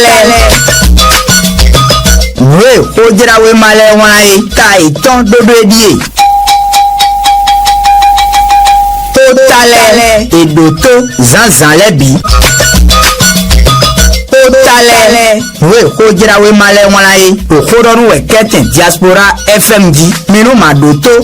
talẹ̀. Wé kó jẹ́ra malẹ̀ wọn ayé ta ìtàn dodo edie. Tó talẹ̀ èdò tó zanzan lẹ́bi. Tó talẹ̀ wé kó jẹ́ra malẹ̀ wọn ayé òkúrọ̀rùn wẹ̀ kẹ́tìn diaspora FMD minú màdò tó.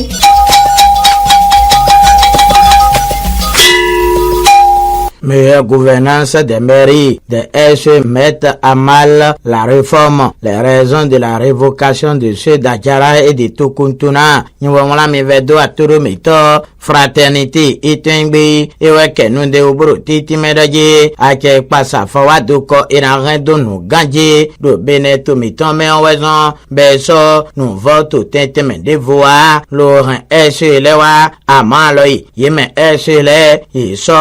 Meilleure gouvernance des mairies, des SE mettent à mal la réforme. Les raisons de la révocation de ceux d'Adjara et de Tokuntuna. Nous voyons la mévedo à Turumito, fraternité, itengbi, eweke nous de ubro titi medaje, ake pasa fawaduko inarendo nous ganje, do beneto miton me en wezon, beso, nous vote tente men de voix, Laurent SE lewa, amaloi, yeme SE le, iso,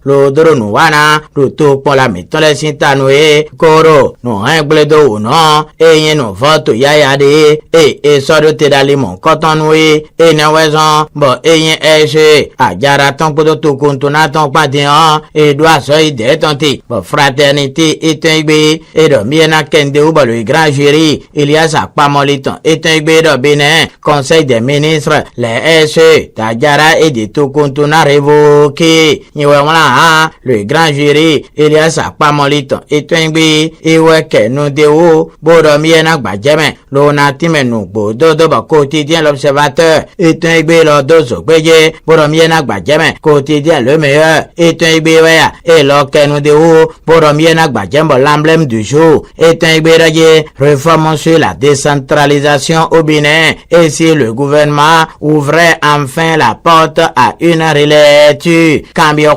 l'odro nous wana roto pour la miton les sintanoué koro nous règle de ou non et nous vote yayade et sort de d'alimon cotonoué et ne wezon bon et Adjara ton pour tout contona ton patien et doit soy détenté bon fraternité et tengbe et de miena kende ou le grand jury il y a sa pamoliton et tengbe de Bénin conseil des ministres les SE d'Adjara et de tout contona révoqué ni voilà le grand jury Elias Akpamolito etwengbi iweke no deo bodo miena gbajeme lo na time no gbodo do ba quotidien l'observateur etwengbi lo dozo gbeje bodo miena gbajeme quotidien le meilleur etwengbi weya et lo kenu deo bodo miena gbajembo l'emblème du jour etwengbi raje réforme sur la décentralisation au Bénin et si le gouvernement ouvrait enfin la porte à une relecture cambio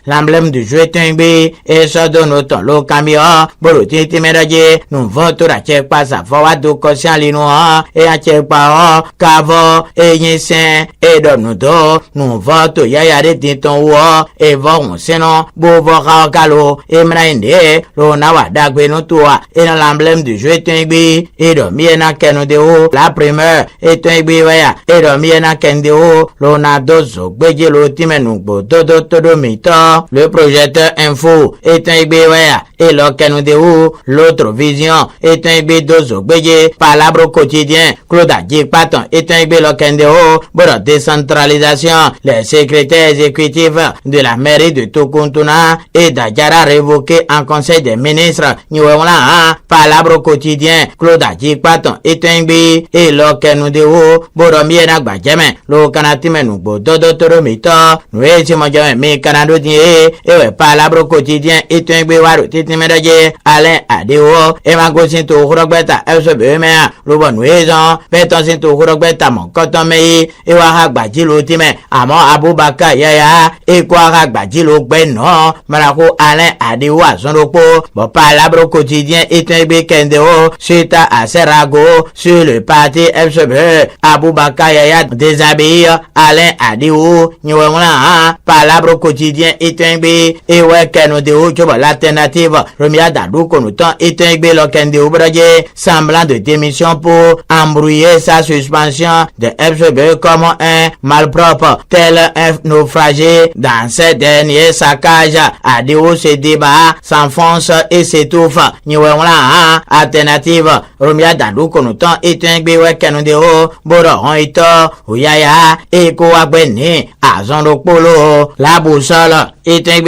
l'emblème du jeu tengbe et ça donne autant le camion bolo titi medaje nous vote la check passe à forward de conscient linois et à check par cavo et yesen et donne nous do nous vote yaya de titon wo et vont sinon bovo kalo et mrainde lo na wada gbe no toa et dans l'emblème du jeu tengbe et do miena kenu de o la primeur et tengbe waya et do miena kende o lo na dozo gbeje lo timenu gbo todo mito le projecteur info est un IBWA et l'autre vision est un IB dozo gbeje palabre quotidien Claude Adjikpaton est un IB l'okendeo pour décentralisation les secrétaires exécutifs de la mairie de Tokuntuna et d'Adjara révoqués en conseil des ministres Niwewla palabre quotidien Claude Adjikpaton est un IB et l'okendeo pour miena gbajeme lo kanatime nubo dodo toromito nous mojawe mi kanado et palabre quotidien et un béwaro titimedaje Alain Adeo et ma gosinto rogbeta elsebemea lo bonwezo peton sinto rogbeta mon kotomei e wa hagbaji lo time amo Abubakar yaya e kwa hagbaji lo gbeno marako Alain Adeo azonropo bon palabre quotidien et un bekendeo suite à Serago sur le parti FCB Abubakar yaya déshabille Alain Adeo niwona palabre quotidien et un et ouais kenu de o choba l'alternative remia dadu konutan et un bé lokende obraje semblant de démission pour embrouiller sa suspension de FCB comme un malpropre tel un naufragé dans ces derniers saccages Adeo se débat s'enfonce et s'étouffe niwona alternative remia dadu konutan et un bé ouais kenu de o boro on ito oyaya et ko agbeni azondo polo la boussole et un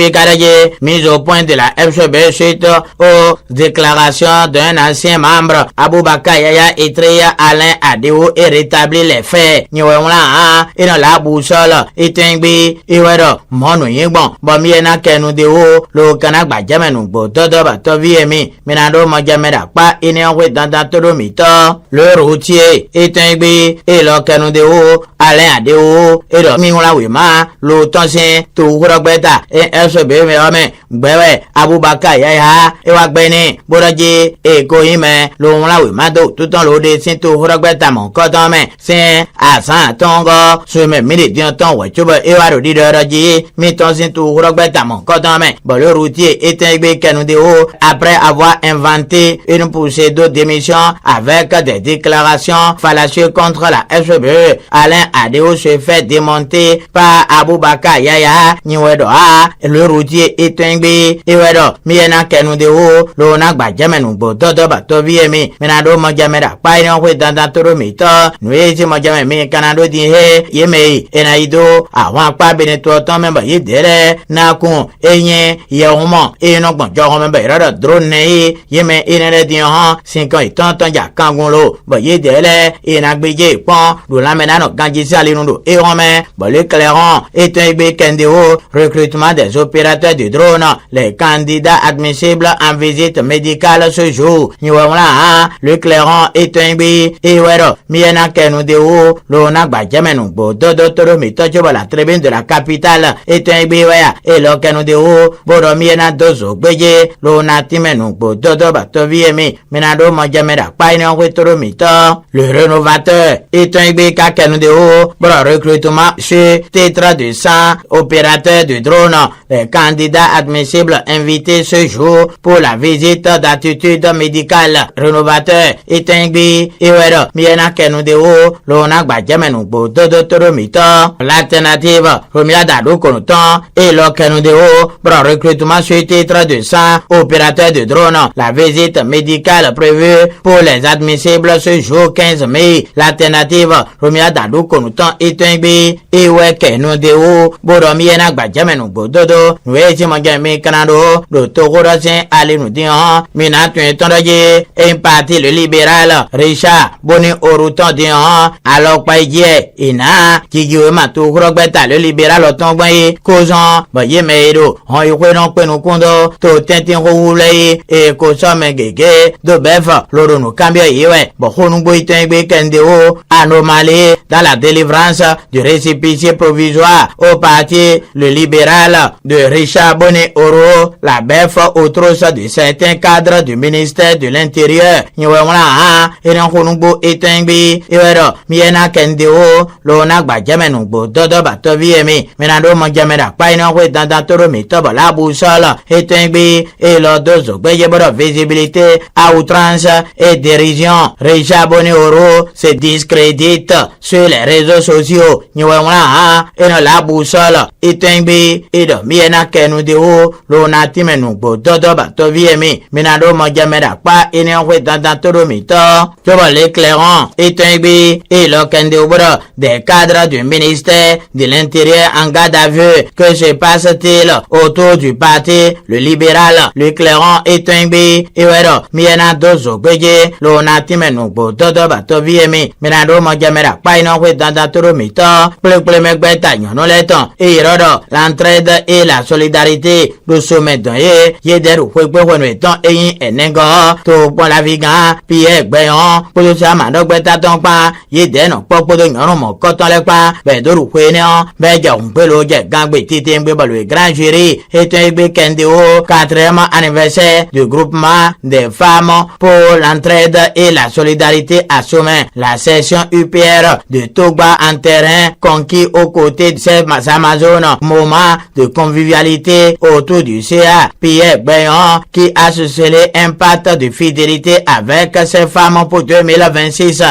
mise au point de la FCB suite aux déclarations d'un ancien membre Abubakar Yaya Etreya Alain Adeo et rétablir les faits. Niwewla et dans la boussole et tingbi et wedo monu yingbon bomiena kenu deo lo kana gbajame nu gbo dodo ba to viemi minado mojameda pa ine onwe dandan todo mito le routier et tingbi et lo kenu deo Alain Adeo et do miwla wema lo tonsin to rogbeta et FCB me ome gbewe Abubakar Yaya e wa gbeni boraje e ko ime lo wla we mado tuton lo de sin to rogbeta mon kodon me sin asan tongo so me mi de dion ton we choba e wa ro di doraje mi ton sin to rogbeta mon kodon me bon le routier était gbe kenu de o après avoir inventé une procédure d'émission avec des déclarations fallacieuses contre la FCB Alain Adeo se fait démonter par Abubakar Yaya niwedo le routier etengbe ewedo miena kenu de o lo na gbajamenu gbo dodo ba to bi emi minado mo jamera pa ni we dandan toro mi to nwe ti mo jame mi kanado di he yeme ena ido àwọn apa bene to ton memba ye dere na kun eyin ye homo eno gbon jo homo be rada drone yeme enere di han sin kan itan tan ja kangun lo bo ye dere ena gbeje pon do la menano ganji si ale nu do e home bo le clairon etengbe kende o recrutement des opérateurs de drone les candidats admissibles en visite médicale ce jour ni wala le clairon etengbe e wero miena kenu de o lo na gbajamenu gbo dodo toro mi tojo la tribune de la capitale etengbe waya e lo kenu de o bodo miena dozo gbeje lo na timenu gbo dodo ba to viemi minado mo jamera pa ni o toro mi to le rénovateur etengbe ka kenu de o bodo recrutement chez titre de 100 opérateurs de drone les candidats admissibles invités ce jour pour la visite d'attitude médicale rénovateur etengbe e wero miena kenu de o lo na gbajamenu gbo dodo toro mi to l'alternative romia dado konutan et le kenu de o pour recrutement sur titre de 100 opérateurs de drone la visite médicale prévue pour les admissibles ce jour 15 mai l'alternative romia dado konutan etengbe e we kenu de o bodo miena gbajamenu gbo dodo nwe ti mo jame kanado do to gorosin ale nu di han mina tun tondoje un parti le libéral Richard Boni Orutan di han alopa ije ina kigiwe ma to grogbeta le libéral otongbon yi kozan boye meiro han ikwe non penu kundo to tentin owule e ko so me gege do befa loro nu cambio yiwe bo khonu gbo itengbe kende o anomalie dans la délivrance du récépissé provisoire au parti le libéral de Richard Boni Oro la bef au trosse de certains cadres du ministère de l'Intérieur yiwe wala ina khonu gbo itengbe iwero miena kende o lo na gbajamenu gbo dodo ba to viemi minado mo jamera pa ina we dandan toro mi to la boussole etengbe et le dozo gbeje bodo visibilité à outrance et dérision Richard Boni Oro se discrédite sur les réseaux sociaux ni wala ina la boussole etengbe et do miena kenu de o lo na timenu gbo dodo ba to viemi minado mo jamera pa ina we dandan toro mi to l'éclairant etengbe et le kende bodo des cadres du ministère de l'Intérieur en garde à vue. Que se passe-t-il autour du parti le libéral l'éclairant etengbe et wero miena dozo gbeje lo na timenu gbo dodo ba to viemi minado mo jamera pa ina we dandan toro mi to ple megbeta yan no leton e rodo l'entraide et la solidarité do sommet don ye deru pe wonu etan eyin enengo to pon la vigan pi egbe yan polo sa ma do gbeta ton pa ye deno popodo yan mo koton le pa be doru pe ni on be je un pe lo je gangbe titi ngbe balo grand jury etengbe kende o 4e anniversaire du groupement des femmes pour l'entraide et la solidarité à sommet la session UPR de Togba en terrain conquis aux côtés de ces Amazones moment de convivialité autour du CA Pierre Bayon qui a scellé un pacte de fidélité avec ses femmes pour 2026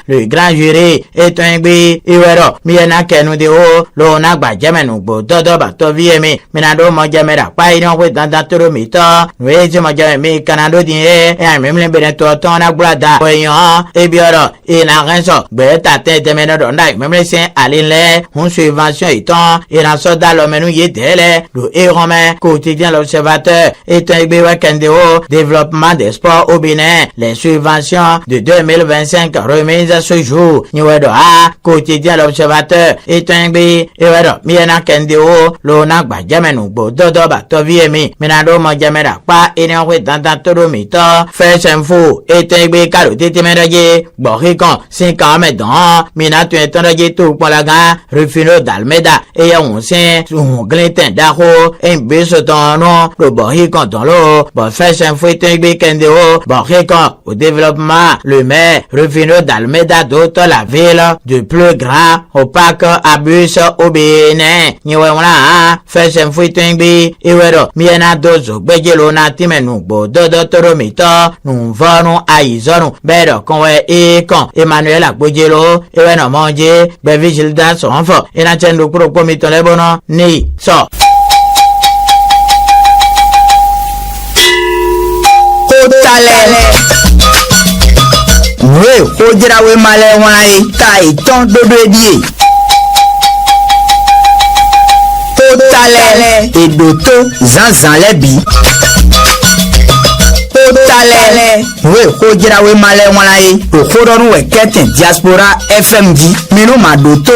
le grand jury etengbe iwero miena kenu de o lo na gbajamenu gbo dodo ba to viemi minado mo jamera pa ina we dandan toro mi to we je mo jame mi kanado di e memle bene to ton na brada oyan e bioro ina renso gbe ta te meno do ndai memle sen alinle un subvention itan ina soda lo menu ye dele le Héromé quotidien l'observateur etengbe we kende o développement des sports au Bénin les subventions de 2025 remises ce jour ni wedo quotidien l'observateur etengbe ewedo miena kende o lo na gbajamenu gbo dodo ba to viemi minado mo jamera pa ina we dandan toro mi to fresh info etengbe karo tete medaje gbohikan sin kan medan mina tu etandaje to polaga refino dalmeda e ya won sin un gleten dako en beso ton no lo bohikan ton lo bo fresh info etengbe kende o bohikan au développement le maire refino dalmeda dote la ville du plus grand au parc abus au Bénin ni wala fresh info etengbe iwedo miena dozo gbejelo na timenu gbo dodo toro mi to nu vonu aizonu bedo konwe e kan Emmanuel agbojelo iwe no monje be vigilance onfo ina chendo kuro pomi to lebono ni so talẹ̀. We kojirawe malẹ̀ wọn la ye ka ìtàn dodo edie. Talẹ̀ èdòtó zanzan lẹ́bi. Talẹ̀ we kojirawe malẹ̀ wọn la ye òkúrọ̀rùn wẹ̀ kẹ́tìn diaspora fm di minnu ma dòtó.